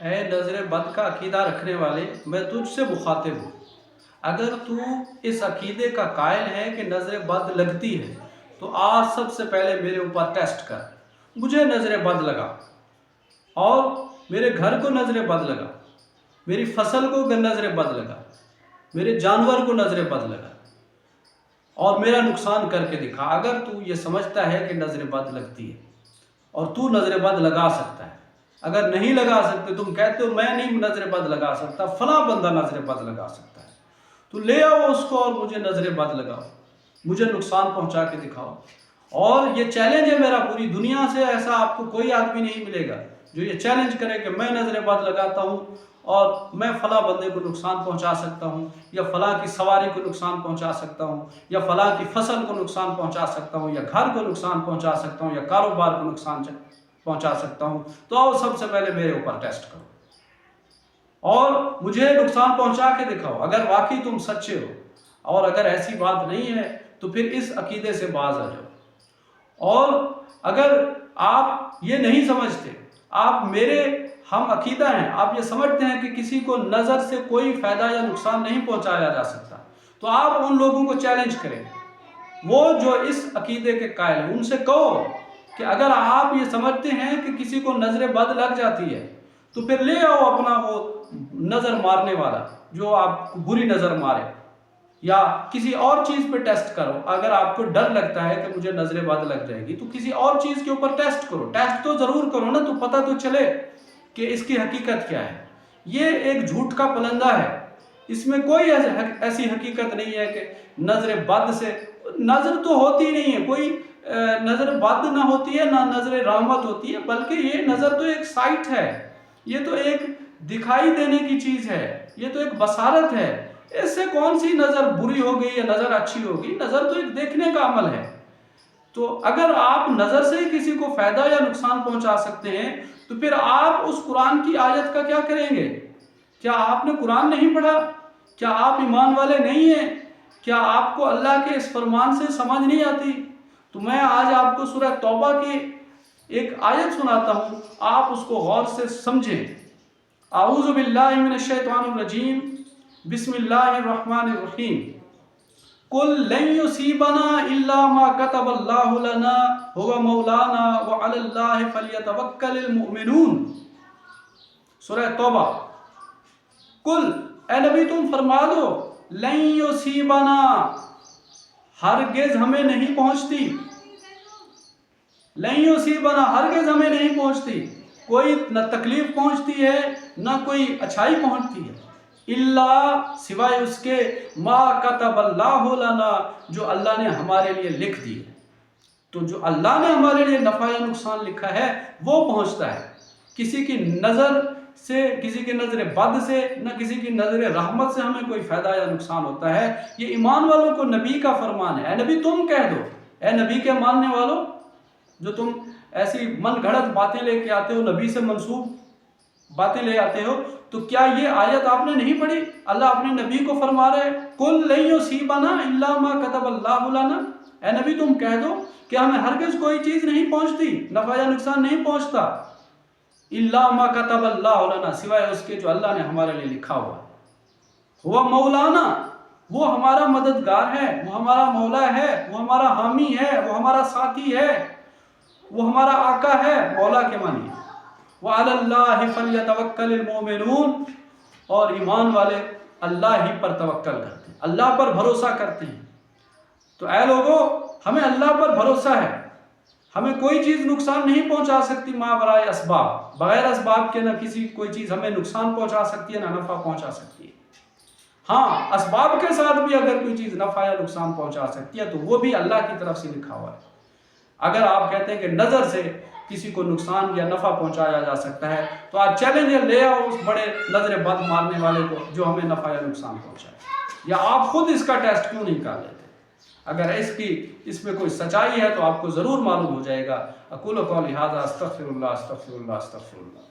اے نظر بد کا عقیدہ رکھنے والے، میں تجھ سے مخاطب ہوں۔ اگر تو اس عقیدے کا قائل ہے کہ نظر بد لگتی ہے تو آج سب سے پہلے میرے اوپر ٹیسٹ کر۔ مجھے نظر بد لگا اور میرے گھر کو نظر بد لگا، میری فصل کو نظر بد لگا، میرے جانور کو نظر بد لگا اور میرا نقصان کر کے دکھا۔ اگر تو یہ سمجھتا ہے کہ نظر بد لگتی ہے اور تو نظر بد لگا سکتا ہے، اگر نہیں لگا سکتے، تم کہتے ہو میں نہیں نظر بد لگا سکتا، فلاں بندہ نظر بد لگا سکتا ہے، تو لے آؤ اس کو اور مجھے نظر بد لگاؤ، مجھے نقصان پہنچا کے دکھاؤ۔ اور یہ چیلنج ہے میرا، پوری دنیا سے ایسا آپ کو کوئی آدمی نہیں ملے گا جو یہ چیلنج کرے کہ میں نظر بد لگاتا ہوں اور میں فلاں بندے کو نقصان پہنچا سکتا ہوں، یا فلاں کی سواری کو نقصان پہنچا سکتا ہوں، یا فلاں کی فصل کو نقصان پہنچا سکتا ہوں، یا گھر کو نقصان پہنچا سکتا ہوں، یا کاروبار کو نقصان پہنچا سکتا ہوں۔ تو آؤ سب سے پہلے میرے اوپر ٹیسٹ کرو اور مجھے نقصان پہنچا کے دکھاؤ۔ اگر واقعی تم سچے ہو اور اگر ایسی بات نہیں ہے تو پھر اس عقیدے سے باز آ جاؤ۔ اور اگر آپ یہ نہیں سمجھتے، آپ میرے ہم عقیدہ ہیں، آپ یہ سمجھتے ہیں کہ کسی کو نظر سے کوئی فائدہ یا نقصان نہیں پہنچایا جا سکتا، تو آپ ان لوگوں کو چیلنج کریں، وہ جو اس عقیدے کے قائل ہیں، ان سے کہو کہ اگر آپ یہ سمجھتے ہیں کہ کسی کو نظر بد لگ جاتی ہے تو پھر لے آؤ اپنا وہ نظر مارنے والا جو آپ کو بری نظر مارے، یا کسی اور چیز پہ ٹیسٹ کرو۔ اگر آپ کو ڈر لگتا ہے کہ مجھے نظر بد لگ جائے گی تو کسی اور چیز کے اوپر ٹیسٹ کرو، ٹیسٹ تو ضرور کرو نا، تو پتہ تو چلے کہ اس کی حقیقت کیا ہے۔ یہ ایک جھوٹ کا پلندہ ہے، اس میں کوئی ایسی حقیقت نہیں ہے کہ نظر بد سے، نظر تو ہوتی نہیں ہے، کوئی نظر بد نہ ہوتی ہے نہ نظر رحمت ہوتی ہے، بلکہ یہ نظر تو ایک سائٹ ہے، یہ تو ایک دکھائی دینے کی چیز ہے، یہ تو ایک بصارت ہے۔ اس سے کون سی نظر بری ہو گئی یا نظر اچھی ہوگی؟ نظر تو ایک دیکھنے کا عمل ہے۔ تو اگر آپ نظر سے کسی کو فائدہ یا نقصان پہنچا سکتے ہیں تو پھر آپ اس قرآن کی آیت کا کیا کریں گے؟ کیا آپ نے قرآن نہیں پڑھا؟ کیا آپ ایمان والے نہیں ہیں؟ کیا آپ کو اللہ کے اس فرمان سے سمجھ نہیں آتی؟ تو میں آج آپ کو سورہ توبہ کی ایک آیت سناتا ہوں، آپ اس کو غور سے سمجھیں۔ اعوذ باللہ من الشیطان الرجیم، بسم اللہ الرحمن الرحیم۔ قل لن یصیبنا الا ما كتب اللہ لنا هو مولانا وعلی اللہ فلیتوکل المؤمنون۔ سورہ توبہ۔ قل، اے نبی تم فرما دو، لن یصیبنا، ہرگز ہمیں نہیں پہنچتی، لن یصیبنا، ہرگز ہمیں نہیں پہنچتی، کوئی نہ تکلیف پہنچتی ہے نہ کوئی اچھائی پہنچتی ہے، اللہ، سوائے اس کے، ما کتب اللہ لنا، جو اللہ نے ہمارے لیے لکھ دی ہے۔ تو جو اللہ نے ہمارے لیے نفع یا نقصان لکھا ہے وہ پہنچتا ہے۔ کسی کی نظر سے، کسی کی نظر بد سے، نہ کسی کی نظر رحمت سے ہمیں کوئی فائدہ یا نقصان ہوتا ہے۔ یہ ایمان والوں کو نبی کا فرمان ہے۔ اے نبی تم کہہ دو، اے نبی کے ماننے والوں جو تم ایسی من گھڑت باتیں لے کے آتے ہو، نبی سے منسوب باتیں لے آتے ہو، تو کیا یہ آیت آپ نے نہیں پڑھی؟ اللہ اپنے نبی کو فرما رہے ہیں، قل لن یصیبنا الا ما كتب اللہ لنا، اے نبی تم کہہ دو کہ ہمیں ہرگز کوئی چیز نہیں پہنچتی، نفع یا نقصان نہیں پہنچتا، الا ما كتب اللہ لنا، سوائے اس کے جو اللہ نے ہمارے لیے لکھا ہوا ہے۔ وہ مولانا، وہ ہمارا مددگار ہے، وہ ہمارا مولا ہے، وہ ہمارا حامی ہے، وہ ہمارا ساتھی ہے، وہ ہمارا آقا ہے، مولا کے معنی۔ وَعَلَى اللَّهِ فَلْيَتَوَكَّلِ الْمُؤْمِنُونَ، اور ایمان والے اللہ ہی پر توکل کرتے ہیں، اللہ پر بھروسہ کرتے ہیں۔ تو اے لوگو، ہمیں اللہ پر بھروسہ ہے، ہمیں کوئی چیز نقصان نہیں پہنچا سکتی ماورائے اسباب، بغیر اسباب کے نہ کسی کوئی چیز ہمیں نقصان پہنچا سکتی ہے نہ نفع پہنچا سکتی ہے۔ ہاں، اسباب کے ساتھ بھی اگر کوئی چیز نفع یا نقصان پہنچا سکتی ہے تو وہ بھی اللہ کی طرف سے لکھا ہوا ہے۔ اگر آپ کہتے ہیں کہ نظر سے کسی کو نقصان یا نفع پہنچایا جا سکتا ہے تو آپ چیلنج لے آؤ اس بڑے نظر بد مارنے والے کو جو ہمیں نفع یا نقصان پہنچائے، یا آپ خود اس کا ٹیسٹ کیوں نہیں کر لیتے؟ اگر اس میں کوئی سچائی ہے تو آپ کو ضرور معلوم ہو جائے گا۔ اقول قولی ھذا استغفر اللہ استغفر اللہ استغفر اللہ۔